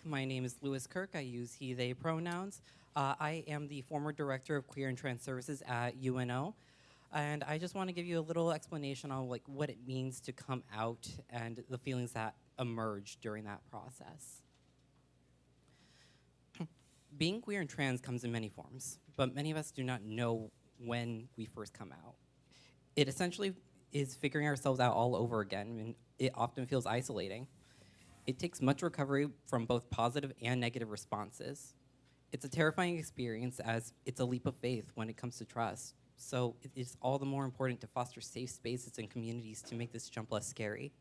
My name is Lewis Kirke. I use he, they pronouns. I am the former director of Queer and Trans Services at UNO. And I just want to give you a little explanation on what it means to come out and the feelings that emerge during that process. Being queer and trans comes in many forms, but many of us do not know when we first come out. It essentially is figuring ourselves out all over again, and it often feels isolating. It takes much recovery from both positive and negative responses. It's a terrifying experience as it's a leap of faith when it comes to trust. So it is all the more important to foster safe spaces and communities to make this jump less scary.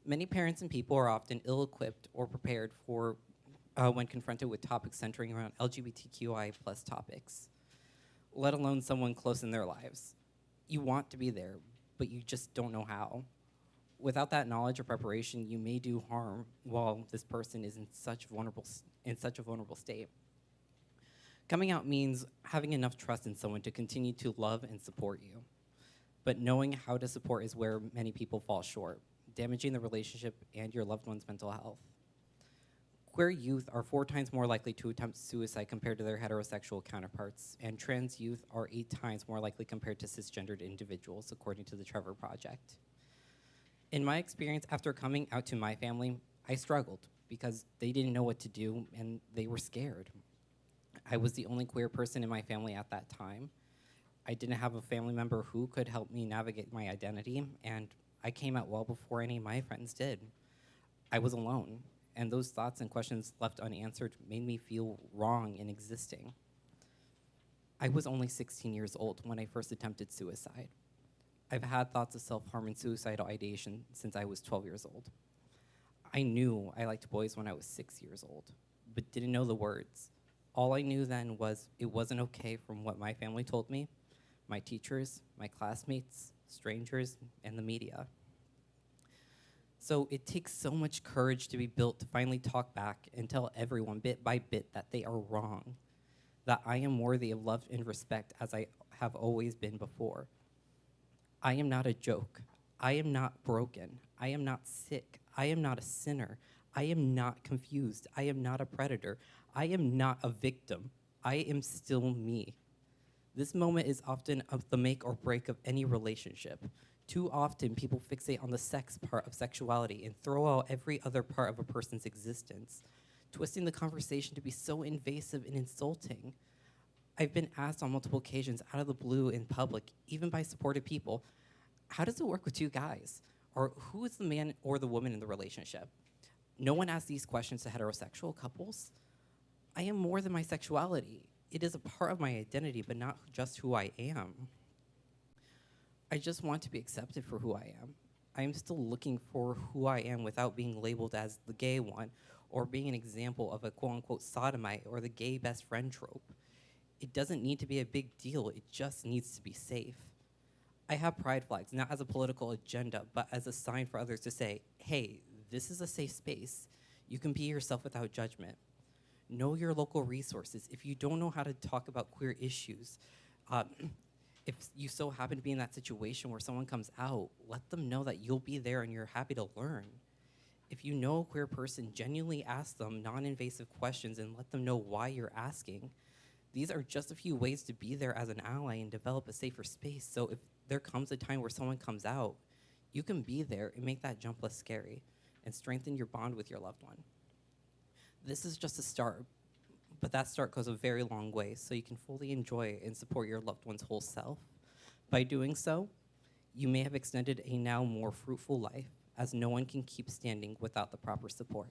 Many parents and people are often ill-equipped or prepared for when confronted with topics centering around LGBTQI+ topics, let alone someone close in their lives. You want to be there, but you just don't know how. Without that knowledge or preparation, you may do harm while this person is in such a vulnerable state. Coming out means having enough trust in someone to continue to love and support you. But knowing how to support is where many people fall short, damaging the relationship and your loved one's mental health. Queer youth are 4 times more likely to attempt suicide compared to their heterosexual counterparts, and trans youth are 8 times more likely compared to cisgendered individuals, according to the Trevor Project. In my experience, after coming out to my family, I struggled because they didn't know what to do and they were scared. I was the only queer person in my family at that time. I didn't have a family member who could help me navigate my identity, and I came out well before any of my friends did. I was alone, and those thoughts and questions left unanswered made me feel wrong in existing. I was only 16 years old when I first attempted suicide. I've had thoughts of self-harm and suicidal ideation since I was 12 years old. I knew I liked boys when I was 6 years old, but didn't know the words. All I knew then was it wasn't okay from what my family told me, my teachers, my classmates, strangers, and the media. So it takes so much courage to be built to finally talk back and tell everyone bit by bit that they are wrong, that I am worthy of love and respect as I have always been before. I am not a joke. I am not broken. I am not sick. I am not a sinner. I am not confused. I am not a predator. I am not a victim. I am still me. This moment is often of the make or break of any relationship. Too often, people fixate on the sex part of sexuality and throw out every other part of a person's existence, twisting the conversation to be so invasive and insulting. I've been asked on multiple occasions out of the blue in public, even by supportive people, how does it work with 2 guys? Or who is the man or the woman in the relationship? No one asks these questions to heterosexual couples. I am more than my sexuality. It is a part of my identity, but not just who I am. I just want to be accepted for who I am. I am still looking for who I am without being labeled as the gay one or being an example of a quote-unquote sodomite or the gay best friend trope. It doesn't need to be a big deal. It just needs to be safe. I have pride flags, not as a political agenda, but as a sign for others to say, hey, this is a safe space. You can be yourself without judgment. Know your local resources. If you don't know how to talk about queer issues, if you so happen to be in that situation where someone comes out, let them know that you'll be there and you're happy to learn. If you know a queer person, genuinely ask them non-invasive questions and let them know why you're asking. These are just a few ways to be there as an ally and develop a safer space. So if there comes a time where someone comes out, you can be there and make that jump less scary and strengthen your bond with your loved one. This is just a start, but that start goes a very long way so you can fully enjoy and support your loved one's whole self. By doing so, you may have extended a now more fruitful life, as no one can keep standing without the proper support.